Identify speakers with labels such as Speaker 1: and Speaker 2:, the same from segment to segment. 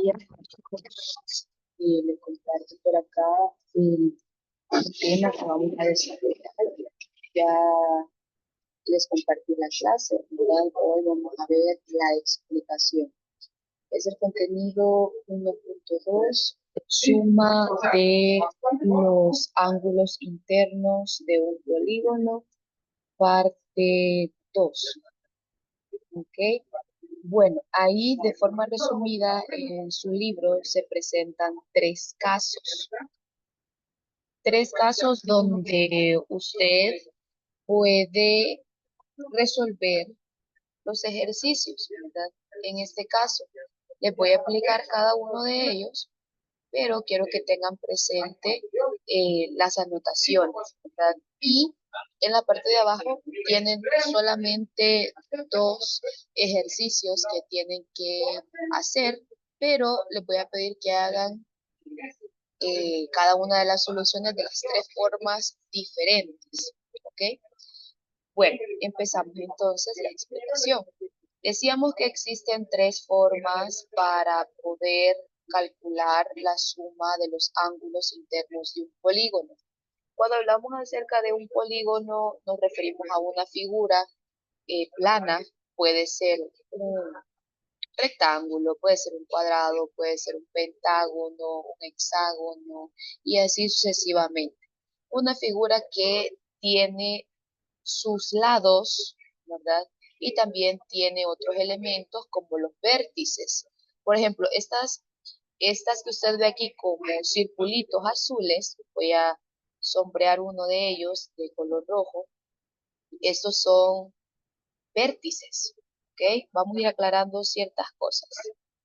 Speaker 1: días, chicos. Les comparto por acá el tema que vamos a desarrollar. Ya les compartí la clase, ¿verdad? Hoy vamos a ver la explicación. Es el contenido 1.2, suma de los ángulos internos de un polígono, parte 2. ¿Ok? Bueno, ahí de forma resumida en su libro se presentan tres casos donde usted puede resolver los ejercicios, ¿verdad? En este caso, les voy a explicar cada uno de ellos, pero quiero que tengan presente las anotaciones, ¿verdad? Y en la parte de abajo tienen solamente dos ejercicios que tienen que hacer, pero les voy a pedir que hagan cada una de las soluciones de las tres formas diferentes, ¿ok? Bueno, empezamos entonces la explicación. Decíamos que existen tres formas para poder calcular la suma de los ángulos internos de un polígono. Cuando hablamos acerca de un polígono, nos referimos a una figura plana, puede ser un rectángulo, puede ser un cuadrado, puede ser un pentágono, un hexágono y así sucesivamente. Una figura que tiene sus lados, ¿verdad? Y también tiene otros elementos como los vértices. Por ejemplo, estas que usted ve aquí como circulitos azules, voy a sombrear uno de ellos de color rojo. Estos son vértices, ¿ok? Vamos a ir aclarando ciertas cosas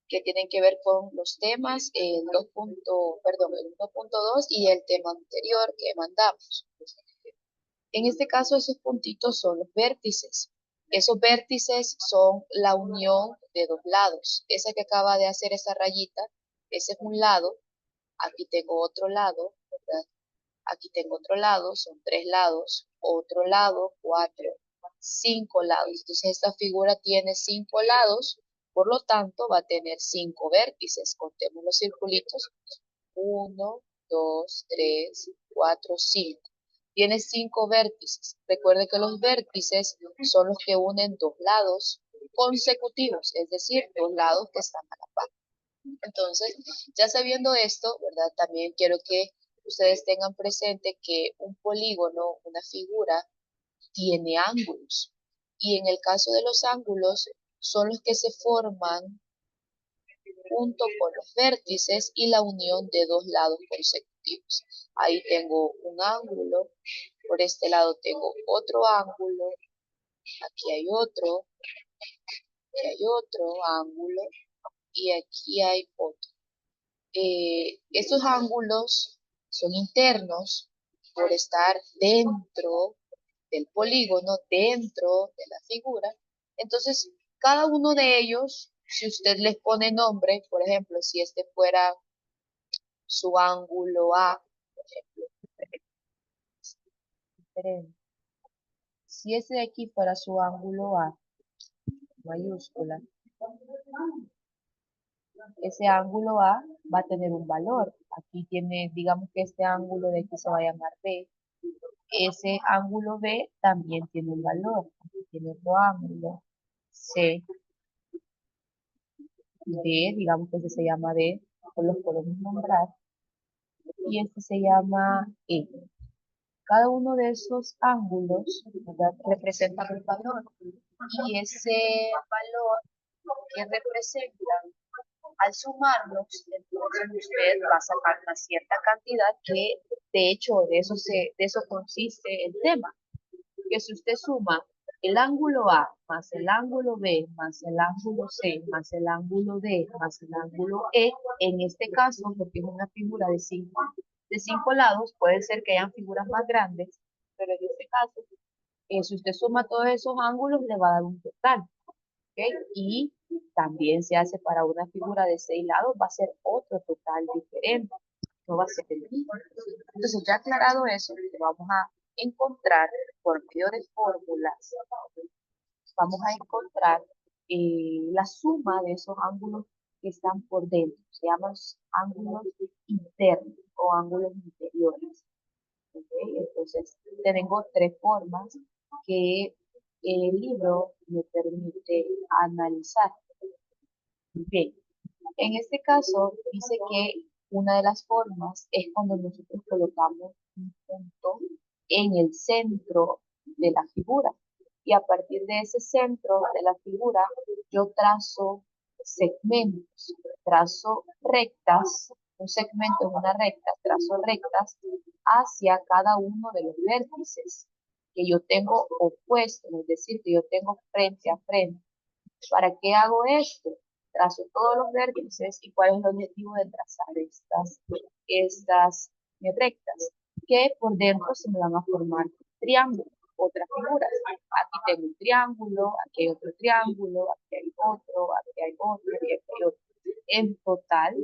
Speaker 1: que tienen que ver con los temas, el 2. Perdón, el 1.2 y el tema anterior que mandamos. En este caso, esos puntitos son los vértices. Esos vértices son la unión de dos lados. Esa que acaba de hacer esa rayita, ese es un lado. Aquí tengo otro lado, ¿verdad? Aquí tengo otro lado, son tres lados. Otro lado, cuatro, cinco lados. Entonces, esta figura tiene cinco lados, por lo tanto, va a tener cinco vértices. Contemos los circulitos. Uno, dos, tres, cuatro, cinco. Tiene cinco vértices. Recuerde que los vértices son los que unen dos lados consecutivos, es decir, dos lados que están a la par. Entonces, ya sabiendo esto, ¿verdad? También quiero que ustedes tengan presente que un polígono, una figura, tiene ángulos. Y en el caso de los ángulos, son los que se forman junto con los vértices y la unión de dos lados consecutivos. Ahí tengo un ángulo, por este lado tengo otro ángulo, aquí hay otro ángulo y aquí hay otro. Estos ángulos son internos por estar dentro del polígono, dentro de la figura. Entonces, cada uno de ellos, si usted les pone nombre, por ejemplo, si este fuera su ángulo A, por ejemplo, diferente. Si ese de aquí fuera su ángulo A, mayúscula, ese ángulo A va a tener un valor. Aquí tiene, digamos que este ángulo de aquí se va a llamar B. Ese ángulo B también tiene un valor. Aquí tiene otro ángulo. C, D, digamos que ese se llama D, pues los podemos nombrar. Y este se llama E. Cada uno de esos ángulos, ¿verdad?, representa un valor. Y ese valor que representan, al sumarlos, entonces usted va a sacar una cierta cantidad que, de hecho, de eso consiste el tema. Que si usted suma el ángulo A más el ángulo B más el ángulo C más el ángulo D más el ángulo E, en este caso, porque es una figura de cinco lados, puede ser que hayan figuras más grandes, pero en este caso, si usted suma todos esos ángulos, le va a dar un total. ¿Ok? Y también se hace para una figura de seis lados, va a ser otro total diferente, no va a ser el mismo. Entonces, ya aclarado eso, vamos a encontrar por medio de fórmulas, vamos a encontrar la suma de esos ángulos que están por dentro. Se llaman ángulos internos o ángulos interiores. ¿Okay? Entonces, tengo tres formas que el libro me permite analizar. Bien, en este caso dice que una de las formas es cuando nosotros colocamos un punto en el centro de la figura. Y a partir de ese centro de la figura, yo trazo segmentos, trazo rectas, un segmento en una recta, trazo rectas hacia cada uno de los vértices que yo tengo opuestos, es decir, que yo tengo frente a frente. ¿Para qué hago esto? Trazo todos los vértices y cuál es el objetivo de trazar estas rectas, que por dentro se me van a formar triángulos, otras figuras. Aquí tengo un triángulo, aquí hay otro triángulo, aquí hay otro, aquí hay otro, y aquí hay otro. En total,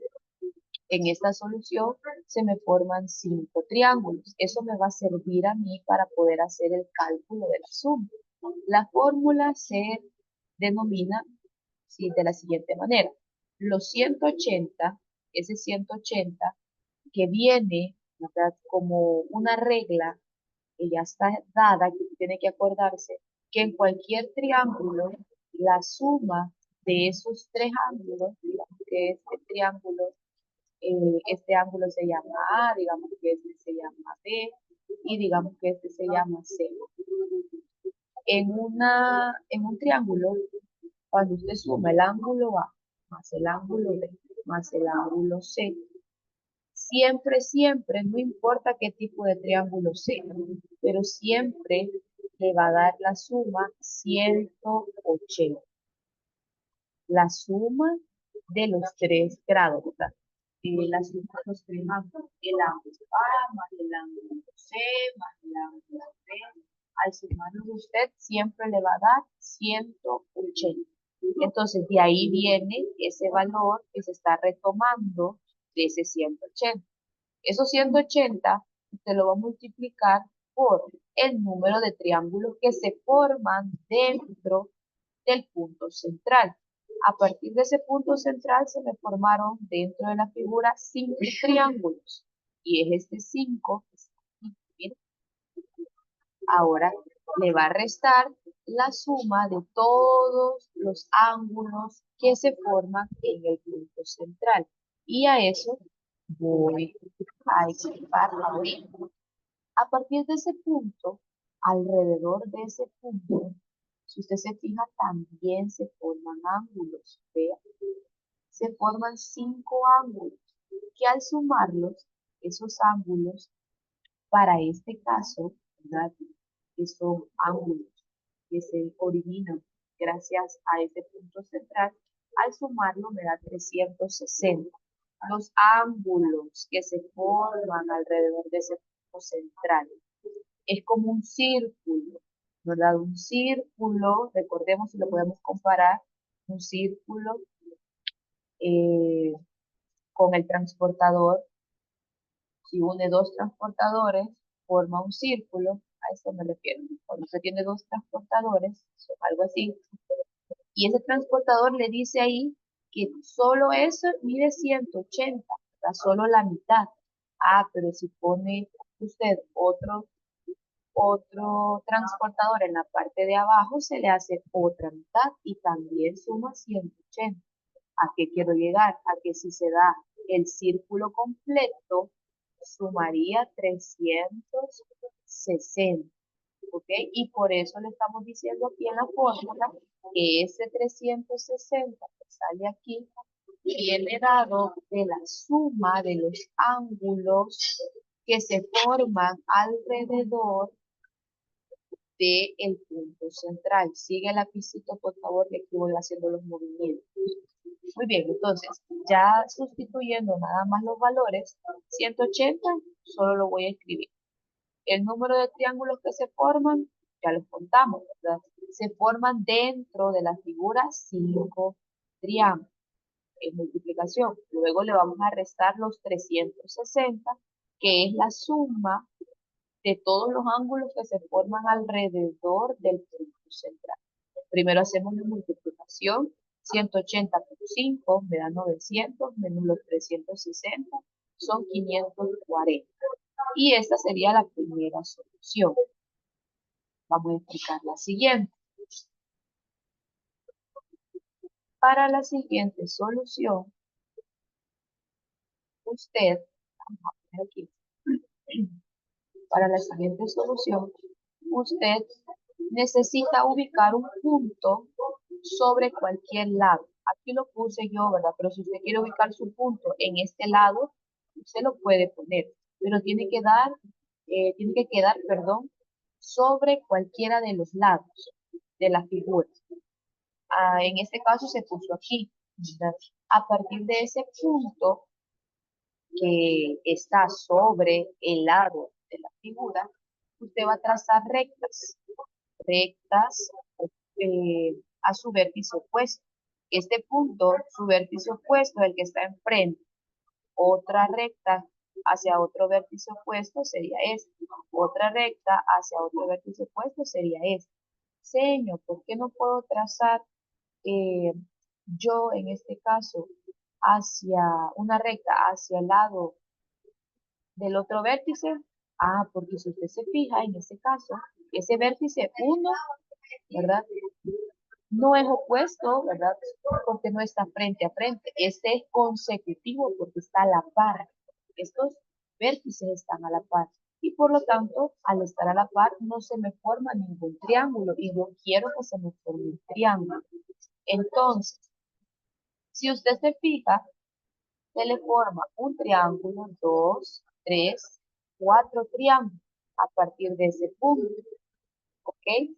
Speaker 1: en esta solución se me forman 5 triángulos. Eso me va a servir a mí para poder hacer el cálculo de la suma. La fórmula se denomina de la siguiente manera. Los 180, ese 180 que viene, ¿verdad?, como una regla que ya está dada, que tiene que acordarse, que en cualquier triángulo, la suma de esos tres ángulos, digamos que este ángulo se llama A, digamos que este se llama B, y digamos que este se llama C. En un triángulo, cuando usted suma el ángulo A más el ángulo B más el ángulo C, siempre, siempre, no importa qué tipo de triángulo sea, pero siempre le va a dar la suma 180. La suma de los tres grados, ¿verdad? La suma de los tres ángulos, el ángulo A más el ángulo C más el ángulo B. Al sumarlo usted siempre le va a dar 180. Entonces, de ahí viene ese valor que se está retomando de ese 180. Esos 180 usted lo va a multiplicar por el número de triángulos que se forman dentro del punto central. A partir de ese punto central se me formaron dentro de la figura 5 triángulos. Y es este 5 que está aquí. Ahora le va a restar la suma de todos los ángulos que se forman en el punto central. Y a eso voy a explicar ahorita. A partir de ese punto, alrededor de ese punto, si usted se fija, también se forman ángulos. Vea, se forman 5 ángulos, que al sumarlos, esos ángulos, para este caso, ¿verdad?, que son ángulos que se originan gracias a este punto central, al sumarlo me da 360. Los ángulos que se forman alrededor de ese punto central es como un círculo, ¿verdad? Un círculo, recordemos si lo podemos comparar, un círculo eh, con el transportador. Si une dos transportadores, forma un círculo, a eso me refiero. Cuando se tiene dos transportadores, algo así, y ese transportador le dice ahí que solo eso mide 180, ¿verdad? Solo la mitad. Ah, pero si pone usted otro transportador en la parte de abajo, se le hace otra mitad y también suma 180. ¿A qué quiero llegar? A que si se da el círculo completo, sumaría 360. ¿Ok? Y por eso le estamos diciendo aquí en la fórmula que ese 360 que sale aquí viene dado de la suma de los ángulos que se forman alrededor del punto central. Sigue el lapicito, por favor, que aquí voy haciendo los movimientos. Muy bien, entonces, ya sustituyendo nada más los valores, 180 solo lo voy a escribir. El número de triángulos que se forman, ya los contamos, ¿verdad? Se forman dentro de la figura 5 triángulos en multiplicación. Luego le vamos a restar los 360, que es la suma de todos los ángulos que se forman alrededor del punto central. Primero hacemos la multiplicación, 180 por 5 me da 900, menos los 360 son 540. Y esta sería la primera solución. Vamos a explicar la siguiente. Para la siguiente solución, usted, vamos a poner aquí, para la siguiente solución, usted necesita ubicar un punto sobre cualquier lado. Aquí lo puse yo, ¿verdad? Pero si usted quiere ubicar su punto en este lado, usted lo puede poner, pero tiene que quedar, perdón, sobre cualquiera de los lados de la figura. En este caso se puso aquí, ¿verdad? A partir de ese punto que está sobre el lado de la figura, usted va a trazar rectas a su vértice opuesto. Este punto, su vértice opuesto, el que está enfrente, otra recta hacia otro vértice opuesto sería este. Otra recta hacia otro vértice opuesto sería este. Señor, ¿por qué no puedo trazar eh, yo en este caso hacia una recta hacia el lado del otro vértice? Porque si usted se fija en este caso, ese vértice 1, ¿verdad? No es opuesto, ¿verdad? Porque no está frente a frente. Este es consecutivo porque está a la par. Estos vértices están a la par. Y por lo tanto, al estar a la par, no se me forma ningún triángulo. Y yo quiero que se me forme un triángulo. Entonces, si usted se fija, se le forma un triángulo, 2, 3, 4 triángulos a partir de ese punto. ¿Ok?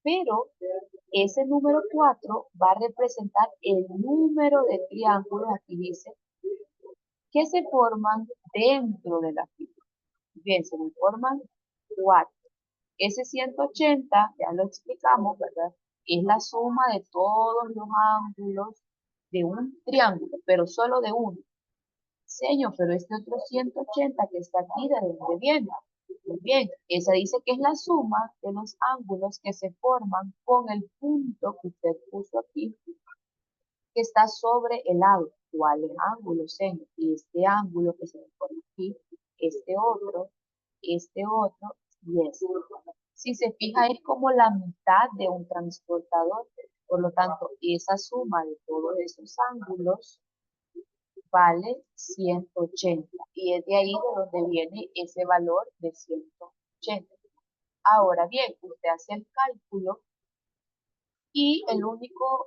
Speaker 1: Pero ese número 4 va a representar el número de triángulos, aquí dice, que se forman dentro de la figura. Bien, se me forman 4. Ese 180, ya lo explicamos, ¿verdad? Es la suma de todos los ángulos de un triángulo, pero solo de uno. Señor, pero este otro 180 que está aquí, ¿de dónde viene? Muy bien, esa dice que es la suma de los ángulos que se forman con el punto que usted puso aquí, que está sobre el lado. ¿Cuál es ángulo, señor? Y este ángulo que se me forma aquí, este otro y este. Si se fija, es como la mitad de un transportador. Por lo tanto, esa suma de todos esos ángulos vale 180. Y es de ahí de donde viene ese valor de 180. Ahora bien, usted hace el cálculo y el único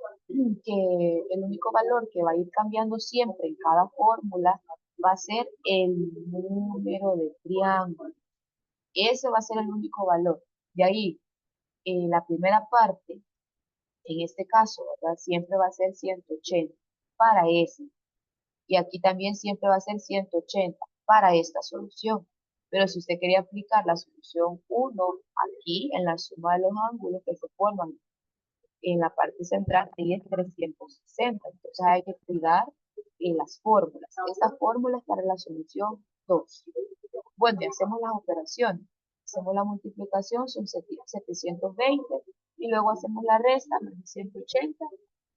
Speaker 1: valor que va a ir cambiando siempre en cada fórmula va a ser el número de triángulo. Ese va a ser el único valor. De ahí, la primera parte, en este caso, ¿verdad? Siempre va a ser 180 para ese. Y aquí también siempre va a ser 180 para esta solución. Pero si usted quería aplicar la solución 1 aquí en la suma de los ángulos que se forman en la parte central, ahí es 360. Entonces hay que cuidar las fórmulas. Estas fórmulas para la solución 2. Bueno, y hacemos las operaciones. Hacemos la multiplicación, son 720, y luego hacemos la resta, más 180,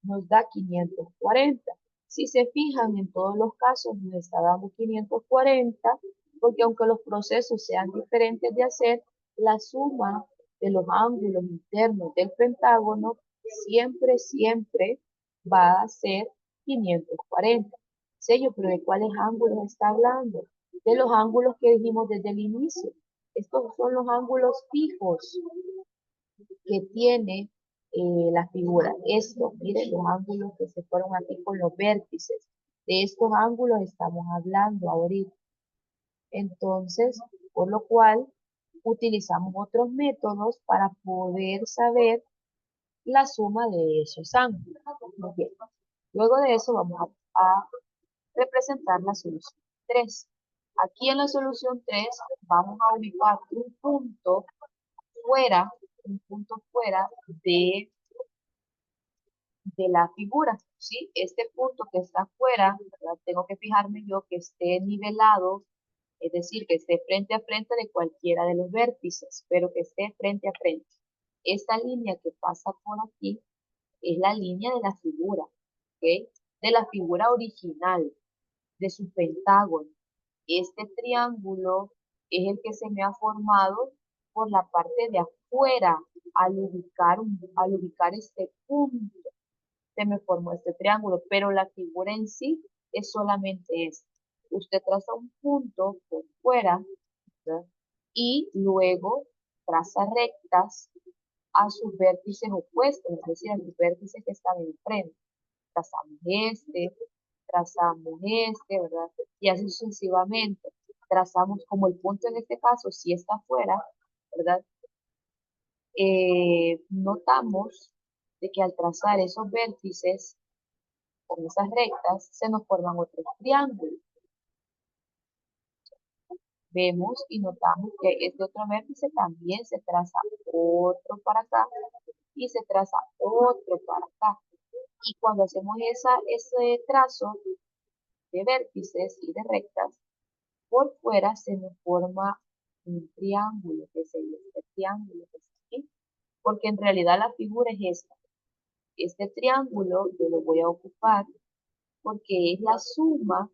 Speaker 1: nos da 540. Si se fijan, en todos los casos nos está dando 540, porque aunque los procesos sean diferentes de hacer, la suma de los ángulos internos del pentágono siempre va a ser 540. Sello, pero ¿de cuáles ángulos está hablando? De los ángulos que dijimos desde el inicio. Estos son los ángulos fijos que tiene la figura. Estos, miren los ángulos que se fueron aquí con los vértices. De estos ángulos estamos hablando ahorita. Entonces, por lo cual, utilizamos otros métodos para poder saber la suma de esos ángulos. Muy bien. Luego de eso vamos a representar la solución 3. Aquí en la solución 3 vamos a ubicar un punto fuera de la figura, ¿sí? Este punto que está fuera, ¿verdad? Tengo que fijarme yo que esté nivelado, es decir, que esté frente a frente de cualquiera de los vértices, pero que esté frente a frente. Esta línea que pasa por aquí es la línea de la figura. ¿ok? De la figura original, de su pentágono. Este triángulo es el que se me ha formado por la parte de afuera al ubicar este punto. Se me formó este triángulo, pero la figura en sí es solamente esta. Usted traza un punto por fuera, ¿verdad? Y luego traza rectas a sus vértices opuestos, es decir, a los vértices que están enfrente. Trazamos este, ¿verdad? Y así sucesivamente. Trazamos como el punto en este caso, si está afuera, ¿verdad? Notamos de que al trazar esos vértices con esas rectas, se nos forman otros triángulos. Vemos y notamos que este otro vértice también se traza otro para acá y se traza otro para acá. Y cuando hacemos ese trazo de vértices y de rectas, por fuera se nos forma un triángulo, que sería este triángulo que está aquí, porque en realidad la figura es esta. Este triángulo yo lo voy a ocupar porque es la suma,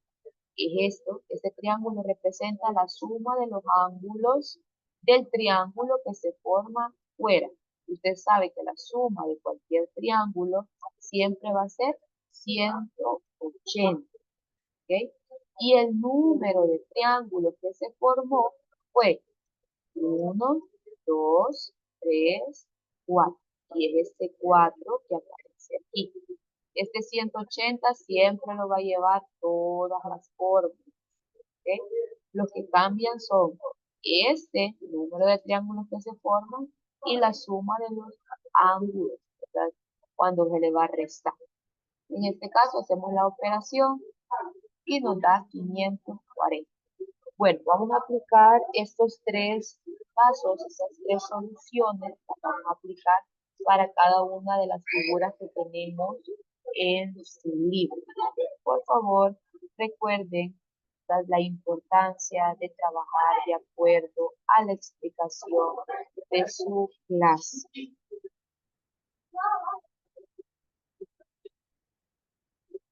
Speaker 1: es esto, este triángulo representa la suma de los ángulos del triángulo que se forma fuera. Usted sabe que la suma de cualquier triángulo siempre va a ser 180, ¿ok? Y el número de triángulos que se formó fue 1, 2, 3, 4. Y es este 4 que aparece aquí. Este 180 siempre lo va a llevar todas las formas. ¿Ok? Los que cambian son este número de triángulos que se forman y la suma de los ángulos, ¿verdad? Cuando se le va a restar. En este caso hacemos la operación y nos da 540. Bueno, vamos a aplicar estos tres pasos, estas tres soluciones, las vamos a aplicar para cada una de las figuras que tenemos en su libro. Por favor, recuerden la importancia de trabajar de acuerdo a la explicación de su clase.